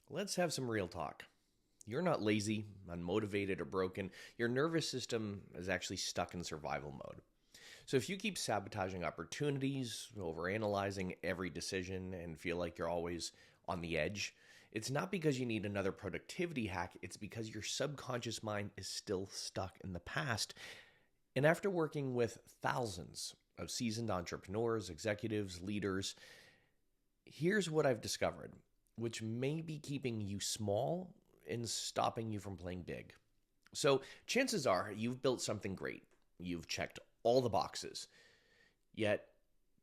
Let's have some real talk. You're not lazy, unmotivated, or broken. Your nervous system is actually stuck in survival mode. So if you keep sabotaging opportunities, overanalyzing every decision, and feel like you're always on the edge, it's not because you need another productivity hack, it's because your subconscious mind is still stuck in the past. And after working with thousands of seasoned entrepreneurs, executives, leaders, here's what I've discovered, which may be keeping you small and stopping you from playing big. So, chances are you've built something great. You've checked all the boxes. Yet,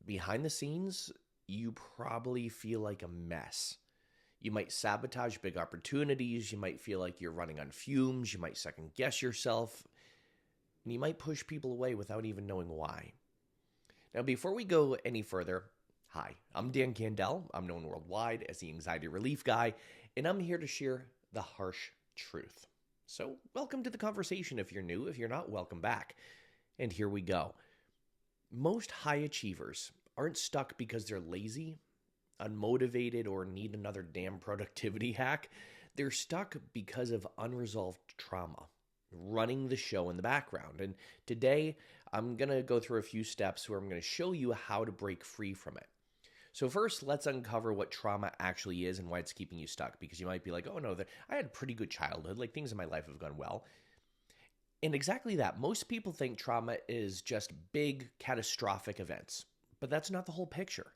behind the scenes, you probably feel like a mess. You might sabotage big opportunities. You might feel like you're running on fumes. You might second guess yourself. And you might push people away without even knowing why. Now, before we go any further, hi, I'm Dan Candell. I'm known worldwide as the anxiety relief guy, and I'm here to share the harsh truth. So, welcome to the conversation if you're new. If you're not, welcome back. And here we go. Most high achievers aren't stuck because they're lazy, unmotivated, or need another damn productivity hack. They're stuck because of unresolved trauma running the show in the background. And today, I'm going to go through a few steps where I'm going to show you how to break free from it. So first, let's uncover what trauma actually is and why it's keeping you stuck. Because you might be like, oh no, I had a pretty good childhood. Like things in my life have gone well. And exactly that. Most people think trauma is just big, catastrophic events. But that's not the whole picture.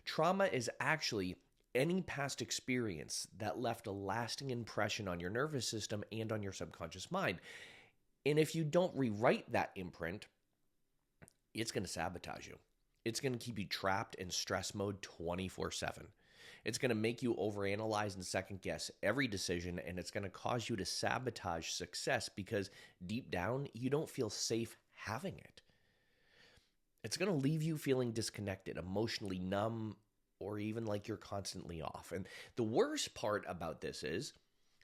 Trauma is actually any past experience that left a lasting impression on your nervous system and on your subconscious mind. And if you don't rewrite that imprint, it's going to sabotage you. It's going to keep you trapped in stress mode 24/7. It's going to make you overanalyze and second guess every decision, and it's going to cause you to sabotage success because deep down, you don't feel safe having it. It's going to leave you feeling disconnected, emotionally numb, or even like you're constantly off. And the worst part about this is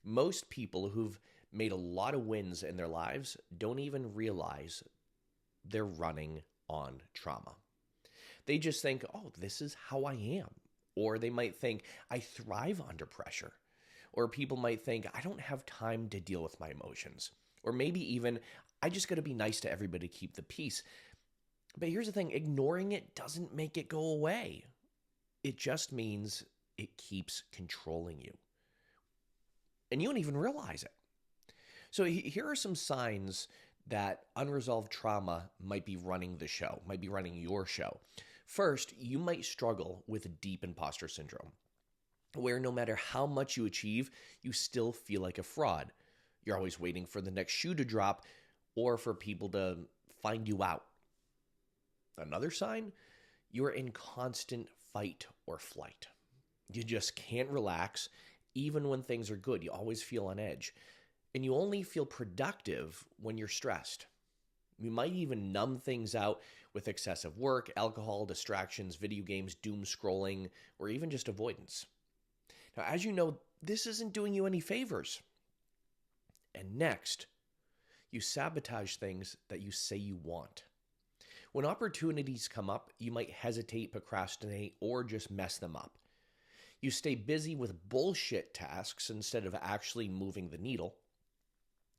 most people who've made a lot of wins in their lives don't even realize they're running on trauma. They just think, oh, this is how I am. Or they might think, I thrive under pressure. Or people might think, I don't have time to deal with my emotions. Or maybe even, I just got to be nice to everybody to keep the peace. But here's the thing, ignoring it doesn't make it go away. It just means it keeps controlling you. And you don't even realize it. So here are some signs that unresolved trauma might be running the show, might be running your show. First, you might struggle with deep imposter syndrome, where no matter how much you achieve, you still feel like a fraud. You're always waiting for the next shoe to drop or for people to find you out. Another sign, you're in constant fight or flight. You just can't relax, even when things are good. You always feel on edge. And you only feel productive when you're stressed. You might even numb things out with excessive work, alcohol, distractions, video games, doom scrolling, or even just avoidance. Now, as you know, this isn't doing you any favors. And next, you sabotage things that you say you want. When opportunities come up, you might hesitate, procrastinate, or just mess them up. You stay busy with bullshit tasks instead of actually moving the needle.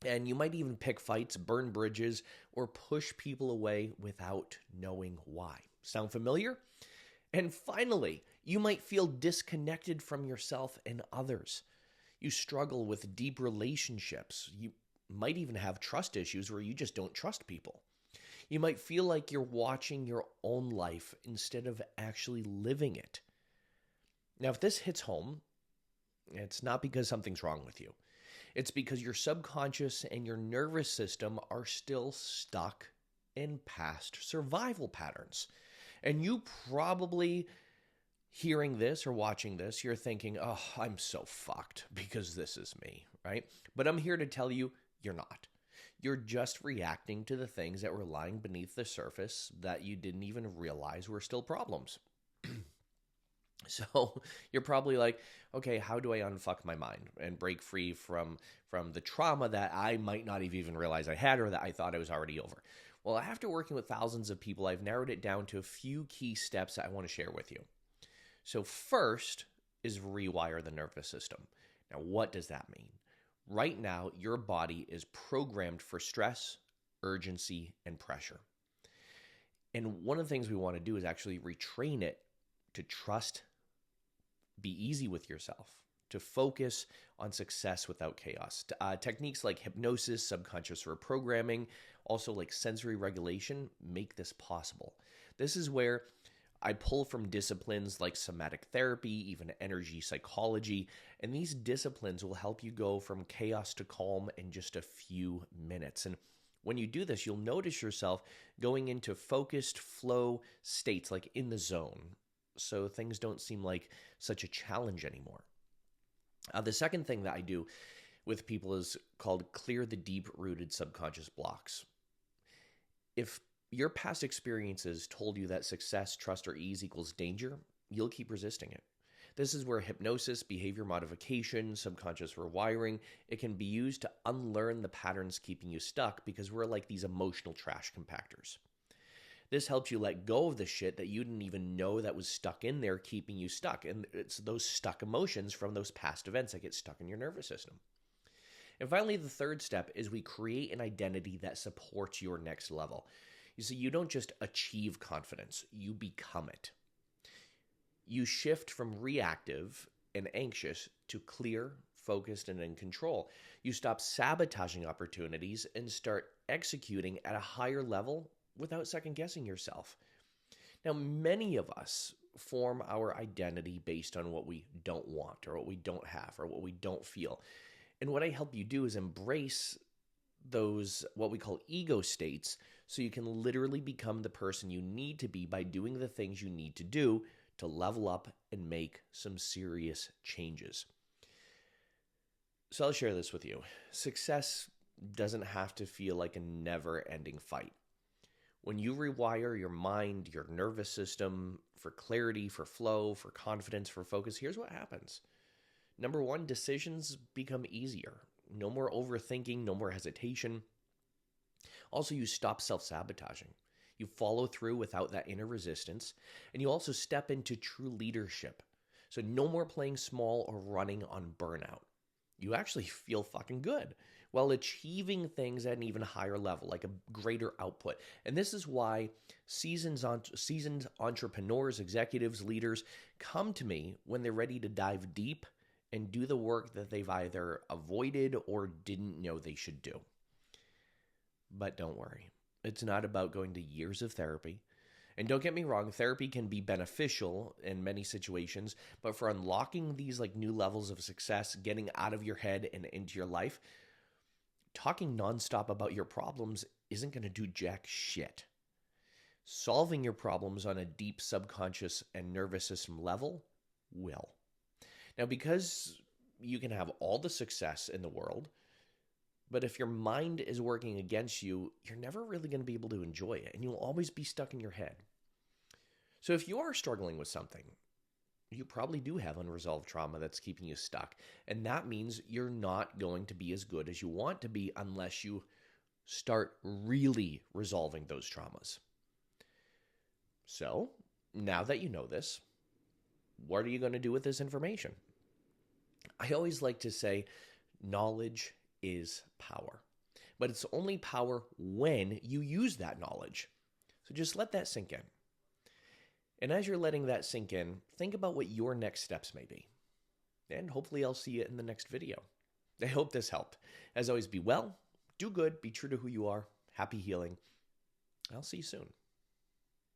And you might even pick fights, burn bridges, or push people away without knowing why. Sound familiar? And finally, you might feel disconnected from yourself and others. You struggle with deep relationships. You might even have trust issues where you just don't trust people. You might feel like you're watching your own life instead of actually living it. Now, if this hits home, it's not because something's wrong with you. It's because your subconscious and your nervous system are still stuck in past survival patterns. And you probably, hearing this or watching this, you're thinking, oh, I'm so fucked because this is me, right? But I'm here to tell you, you're not. You're just reacting to the things that were lying beneath the surface that you didn't even realize were still problems. So you're probably like, okay, how do I unfuck my mind and break free from the trauma that I might not have even realized I had or that I thought I was already over? Well, after working with thousands of people, I've narrowed it down to a few key steps that I want to share with you. So first is rewire the nervous system. Now, what does that mean? Right now, your body is programmed for stress, urgency, and pressure. And one of the things we want to do is actually retrain it to trust, be easy with yourself, to focus on success without chaos. Techniques like hypnosis, subconscious reprogramming, also like sensory regulation make this possible. This is where I pull from disciplines like somatic therapy, even energy psychology, and these disciplines will help you go from chaos to calm in just a few minutes. And when you do this, you'll notice yourself going into focused flow states, like in the zone, so things don't seem like such a challenge anymore. The second thing that I do with people is called clear the deep-rooted subconscious blocks. If your past experiences told you that success, trust, or ease equals danger, you'll keep resisting it. This is where hypnosis, behavior modification, subconscious rewiring, it can be used to unlearn the patterns keeping you stuck, because we're like these emotional trash compactors. This helps you let go of the shit that you didn't even know that was stuck in there, keeping you stuck. And it's those stuck emotions from those past events that get stuck in your nervous system. And finally, the third step is we create an identity that supports your next level. You see, you don't just achieve confidence, you become it. You shift from reactive and anxious to clear, focused, and in control. You stop sabotaging opportunities and start executing at a higher level without second-guessing yourself. Now, many of us form our identity based on what we don't want, or what we don't have, or what we don't feel. And what I help you do is embrace those, what we call ego states, so you can literally become the person you need to be by doing the things you need to do to level up and make some serious changes. So I'll share this with you. Success doesn't have to feel like a never-ending fight. When you rewire your mind, your nervous system for clarity, for flow, for confidence, for focus, here's what happens. Number one, decisions become easier. No more overthinking, no more hesitation. Also, you stop self-sabotaging. You follow through without that inner resistance, and you also step into true leadership. So no more playing small or running on burnout. You actually feel fucking good while achieving things at an even higher level, like a greater output. And this is why seasoned entrepreneurs, executives, leaders come to me when they're ready to dive deep and do the work that they've either avoided or didn't know they should do. But don't worry. It's not about going to years of therapy. And don't get me wrong, therapy can be beneficial in many situations, but for unlocking these like new levels of success, getting out of your head and into your life, talking nonstop about your problems isn't going to do jack shit. Solving your problems on a deep subconscious and nervous system level will. Now, because you can have all the success in the world, but if your mind is working against you, you're never really going to be able to enjoy it, and you'll always be stuck in your head. So if you are struggling with something, you probably do have unresolved trauma that's keeping you stuck, and that means you're not going to be as good as you want to be unless you start really resolving those traumas. So, now that you know this, what are you going to do with this information? I always like to say, knowledge is power. But it's only power when you use that knowledge. So just let that sink in. And as you're letting that sink in, think about what your next steps may be. And hopefully I'll see you in the next video. I hope this helped. As always, be well, do good, be true to who you are, happy healing. I'll see you soon.